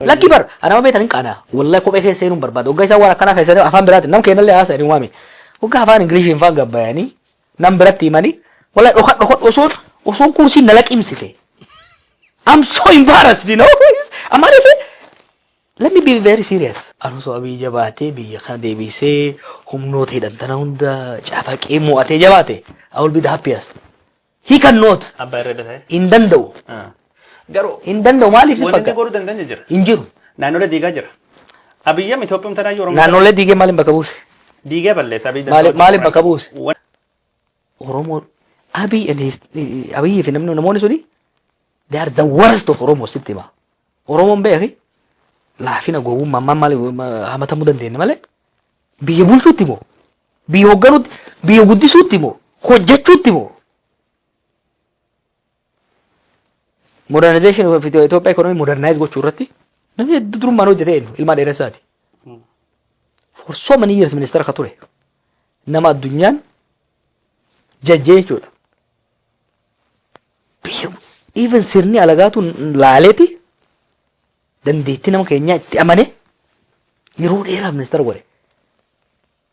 Laki bar ana ma betan kana wallahi ko be kai sai nun barbado gaisa wala kana kai sai afan birat nam kenan le asa ni wame uga afan english in fa gabayani nam birat mani wallahi dokot oson kursi nalakim site. I'm so embarrassed, you know. I'm not even. Let me be very serious. Also, abi jabate bi khade bi se humnot hidan tanunda chafak emo ate jabate. I will be the happiest. He cannot. Indando. Garo. Indando mali se pakka. Wani goru dandan jira. Injiru. Nanole diga jira. Abi yam Ethiopium tana yoro. Nanole dige malim bakabus. Dige balle sabi. Malim bakabus. Oromo abi and his abi finamno namoni suni. They are the worst of Oromo Sitima. Oromo Berry, laughing a go, Mamma Hamatamudan de Male. Be a bullshutimo. Be a good, be a good disutimo. Hojatutimo. Modernization of Ethiopia economy modernized what Churati. No, you do Mano de Ilma de Resati. For so many years, Minister Kature. Nama Dunyan Jajjechur. Even sirni alagatu laaleti dandeetti nama keenya itti amane yeroo dheeraaf ministeera godhe.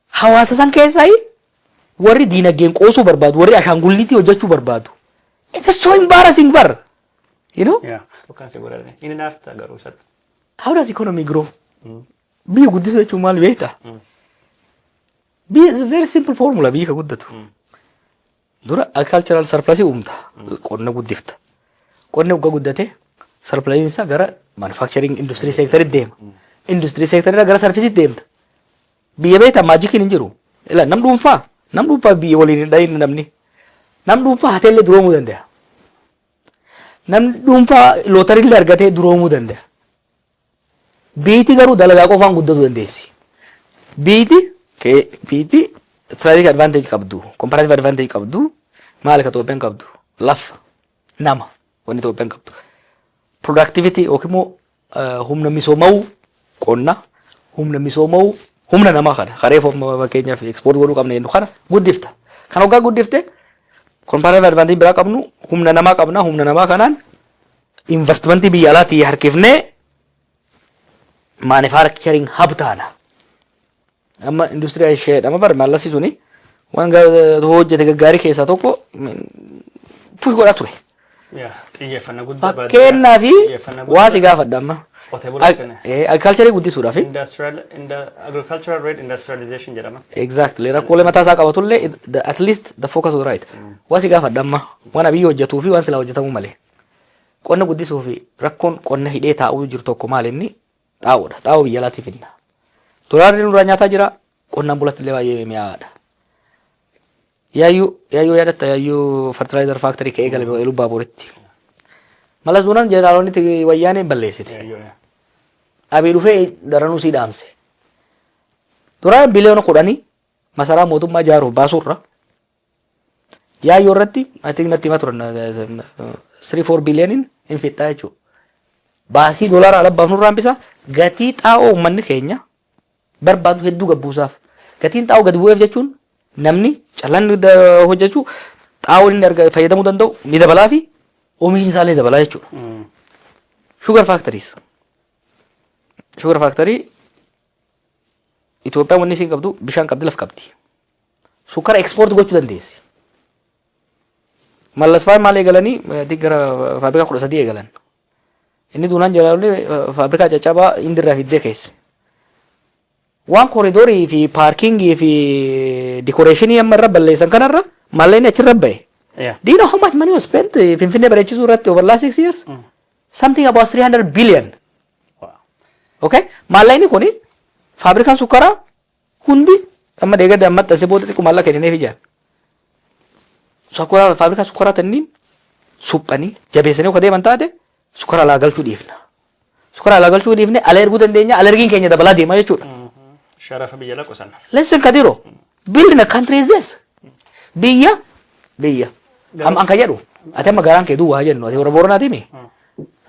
Hawaasa san keessaa warri diinagdeen qoosuu barbaadu, warri ashaangulliitii hojjechuu barbaadu. It is so embarrassing bar. You know? Yeah. Kan se godhani. Inni naafta garuu sat. How does economy grow? Biyya guddisuu jechuun maal beektaa? Biyya is a very simple formula biyya ka guddatu. Dura agricultural surplus uumta. Qonna guddifta. Qonni uga guddate surplus isa gara manufacturing industry sector deema. Industry sector gara service deemta. Biyya beektaa maajikiin hin jiru. Ila nam dhuunfaa biyya waliin dhayin namni. Nam dhuunfaa hateellee duroomuu danda'a. Nam dhuunfaa lootarillee argatee duroomuu danda'a. Biiti garuu dalagaa qofaan guddatu dandeessi. Biiti strategic advantage qabdu, comparative advantage qabdu, maal ka Itoophiyaan qabdu, lafa, nama, wanni Itoophiyaan qabdu. Productivity yookiin immoo humna misoomaa qonna, humna misoomaa humna namaa kana, karee fakkeenyaaf export godhuu qabna jennu kana guddifta. Kan hoggaa guddifte comparative advantage biraa qabnu humna namaa qabna, humna namaa kanaan investmentii biyya alaatii harkifnee manufacturing hub taana. Amma industrial share amma bar mallasi suni waan hojjete gaggaarii keessaa tokko push godhaa ture. Xiyyeeffannaa guddaa baadiyyaa. Fakkeenyaa fi waa si gaafadha amma. Agriculture guddisuudhaaf. Agricultural rate industrialization jedhama. Exactly. Rakkoolee mataa isaa qabatullee at least the focus was right. Waa si gaafadha amma waan biyyi hojjetuu fi waan silaa hojjetamu malee. Qonna guddisuu fi rakkoon qonna hidhee taa'uu jiru tokko maal inni xaa'uudha. Xaa'uu biyya alaatiif hinna. Dolaarri nurraa nyaataa jira qonnaan bulatti illee baay'ee mi'aadha. Yaayyuu yaadatta yaayyuu fertilizer factory ka'ee galme lubbaa booritti. Malas duunaan jeneraalonni wayyaanee balleessite. Abii dhufee daranuu sii dhaamse. Duraan biliyoona 10 masaraa mootummaa ijaaruuf baasurra. Yaayyuu irratti I think natti hima turan 3-4 biliyooniin hin fixxaa jechuudha. Baasii dolaara alabbaaf nurraa hambisa gatii xaa'oo uummanni keenya barbaadu hedduu gabbuusaaf. Gatiin xaa'oo gadi bu'eef jechuun namni callaan hojjechuu xaa'oo inni fayyadamuu danda'u ni dabalaa fi oomishni isaallee dabalaa jechuudha. Sugar factories. Sugar factory Itoophiyaan wanni isiin qabdu bishaan qabdi laf qabdi. Sukkara export gochuu dandeessi. Mallasfaan maal eegalanii gara faabrikaa 13 eegalan. Inni duunaan jeneraalonni faabrikaa caccabaa indirraa fiddee keesse. Waan kooriidoorii fi paarkingii fi decorationii amma irra balleessan kanarra maallaqni achirra ba'e. Do you know how much money was spent Finfinnee bareechisuu irratti over last 6 years? Something about 300 billion. Okay? Maallaqni kuni faabrikaan sukkaraa hundi amma deeggarde amma tasee booda xiqqoo maallaqa kenninee fi jaan. Faabrikaa sukkaraa tanniin suphanii jabeessanii akka deeman taate sukkara alaa galchuu dhiifna. Sukkara alaa galchuu dhiifne ala erguu dandeenya alergiin keenya dabalaa deema jechuudha. Sharafa biyya laqqosan. Listen Kadiro, building a country is this. Biyya. Am anka jedhu ati amma garaan kee duwwaa jennu ati warra Booranaati mi?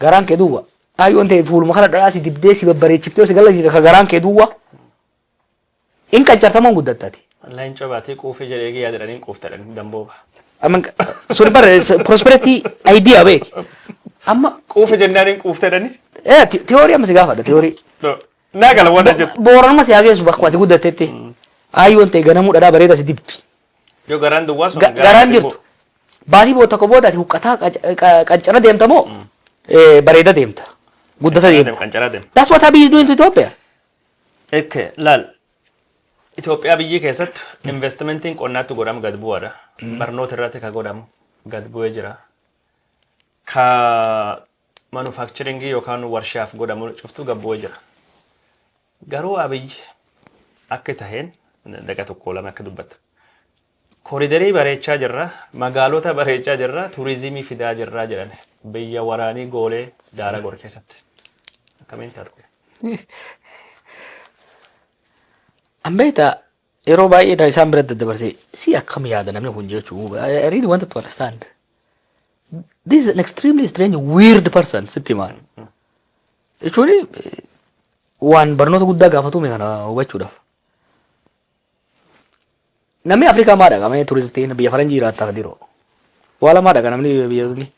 Garaan kee duwwaa. Ayyoon ta'e fuuluma kana dhadhaasi dibdee si babbareechiftee si galasiif ka garaan kee duwwaa. In qaccartamuun guddattaati. Wallahi cobaatee quufee jedhee yaadadhaniin quuftadhan dambooba. Amma suni bara prosperity idea beek. Amma quufee jennaaniin quuftadhani. Teoorii amma si gaafadha teoorii. Naa gala wanta jiru. Booranuma si hageessu bakka ati guddatetti. Ayyoon ta'e ganamuu dhadhaa bareeda si dibdi. Yoo garaan duwwaa sun Garaan jirtu. Baatii booda tokko booda ati huqqataa qancana deemta moo bareeda deemta. Guddata deemta. Qancaraa deemta. That's what Abiy is doing to Ethiopia. Ekke laal. Itoophiyaa biyyi keessatti investimentiin qonnaatti godhamu gad bu'aadha. Barnoota irratti ka godhamu gad bu'ee jira. Ka manufacturingii yookaan warshaaf godhamu cuftuu gad bu'ee jira. Garuu Abiy akka taheen daga tokko lama akka dubbatu. Koriidarii bareechaa jirra, magaalota bareechaa jirra, turizimii fidaa jirra jedhan biyya waraanii goolee daara gor keessatti. Akkamiin taatu? Ambeeta yeroo baay'ee isaan bira daddabarsee si akkam yaada namni kun jechuu I really wanted to understand. This is an extremely strange, weird person sitti maal. Jechuun waan barnoota guddaa gaafatume kana hubachuudhaaf. Namni Afrikaa maadha qaba turistiin biyya faranjii jiraataaf diroo. Waa lamaadha kan namni biyya suni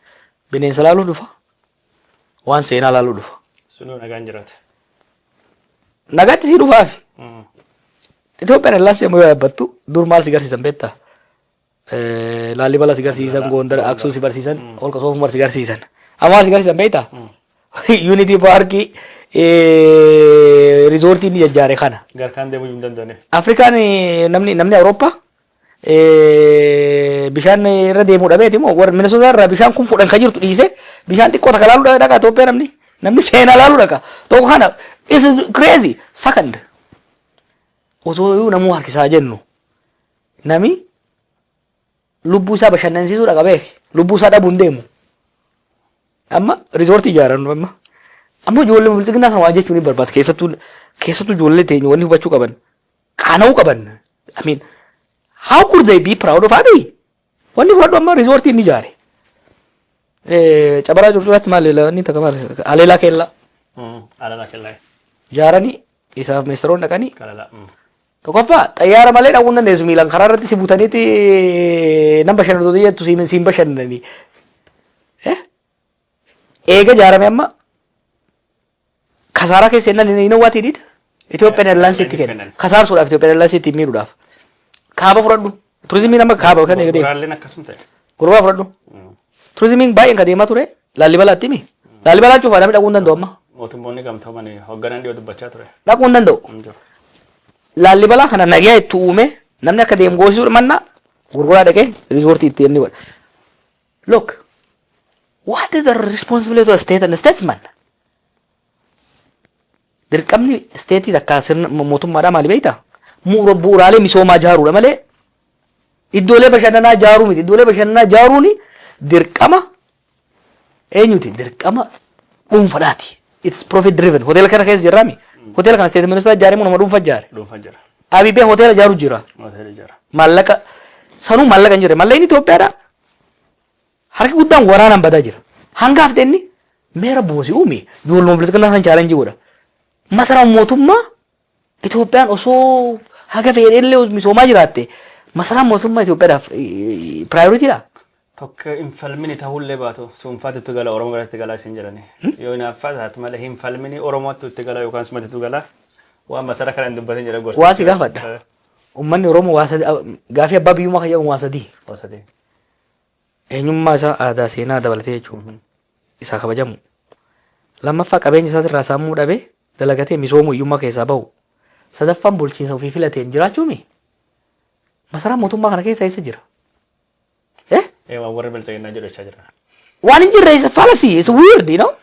bineensa laaluu dhufa. Waan seenaa laaluu dhufa. Sunuu nagaan jiraate. Nagaatti si dhufaafi. Itoophiyaan ilaalcha yommuu yaabbattu dur maal si garsiisan beektaa? Laallibalaa si garsiisan, Gondar, Aksuu si barsiisan, Holqa Soofumar si garsiisan. Amma si garsiisan beektaa? Unity Park rizoortii ni jajjaare kana. Garkaan deemuu hin danda'ane. Afrikaan namni Awurooppaa bishaan irra deemuu dhabeeti moo warra Minnesota irraa bishaan kun kudhan ka jirtu dhiise bishaan xiqqoo takka laaluu dhaqa Itoophiyaa namni seenaa laaluu dhaqa. Tokko kana is crazy. Second osoo iyyuu namuu harkisaa jennu nami lubbuu isaa bashannansiisuu dhaqa beeki lubbuu isaa dhabuun deemu. Amma rizoortii ijaaran amma ijoollee bilisiginaa sana waan jechuun ni barbaada keessattuu ijoollee teenya wanni hubachuu qaban qaana'uu qaban. I mean how could they be proud of Abiy? Wanni fudhadhu amma rizoortii inni ijaare. Cabaraa curcuratti maal inni takka maal aleelaa keellaa. Aleelaa keellaa. Ijaaranii isaaf ministeeronni dhaqanii. Kalala. Tokkoffaa xayyaara malee dhaquu hin dandeessu miilaan karaa irratti si butaniiti nan bashannantoota jettu siin bashannananii. Eega ijaarame amma kasaaraa keessa hin hawwatii dida. Itoophiyaan Airlaansiitti kenna. Kasaarsuudhaaf Itoophiyaan Airlaansiitti miidhuudhaaf. Kaaba fudhadhu. Turizimiin amma kaaba kan eegdee. Gurraalleen akkasuma ta'e. Gurbaa fudhadhu. Turizimiin baay'een ka deemaa ture. Laallibalaatti himi. Laallibalaa cufa namni dhaquu hin danda'u amma. Mootummoonni gamtoomanii hoogganaan dhiyoo dubbachaa ture. Dhaquu hin danda'u. Laallibalaa kana nagaa itti uume namni akka deemu goosisuu mannaa gurguraa dhaqee rizoortii itti inni godha. Look, what is the responsibility of the state and the statesman? Dirqamni steetii takka sirna mootummaadhaa maali beektaa? Bu'uuraalee misoomaa ijaaruudha malee iddoolee bashannanaa ijaaruu miti. Iddoolee bashannanaa ijaaruun dirqama eenyuti? Dirqama dhuunfaadhaati. It's profit driven. Hoteela kana keessa jirraami. Hoteela kana steetii ministeera ijaaree moo nama dhuunfaa ijaare? Dhuunfaa jira. Abiy hoteela ijaaru jira. Hoteela ijaara. Maallaqa sanuu maallaqa hin jirre. Malleen Itoophiyaadha. Harki guddaan waraanaan badaa jira. Hangaaf tenni meera buusii uumi. Ijoollee bilisummaa san chaalenjii godha. Masaraan mootummaa Itoophiyaan osoo haga fedheellee misoomaa jiraatte masaraan mootummaa Itoophiyaadhaaf piraayoriitiidha. Tokko infalmini ta'ullee baatu suunfaatti itti gala Oromoo galatti galaa isin jedhani. Yoo naaffaa taate malee infalmini Oromootti itti gala yookaan sumatti itti gala waan masara kana hin dubbatin jedha gorsa. Waa si gaafadha. Uummanni Oromoo waa sadii gaafii abbaa biyyummaa kan jedhamu waa sadii. Waa sadii. Eenyummaa isaa aadaa seenaa dabalatee jechuudha. Isaa kabajamu. Lammaffaa qabeenya isaatirraa saamuu dhabee dalagatee misoomuu hiyyummaa keessaa bahu. Sadaffaan bulchiinsa ofii filateen jiraachuumi. Masaraan mootummaa kana keessa eessa jira? Waan warri bilchaginaa jedhu jechaa jira. Waan hin jirre is a fallacy, it's weird, you know?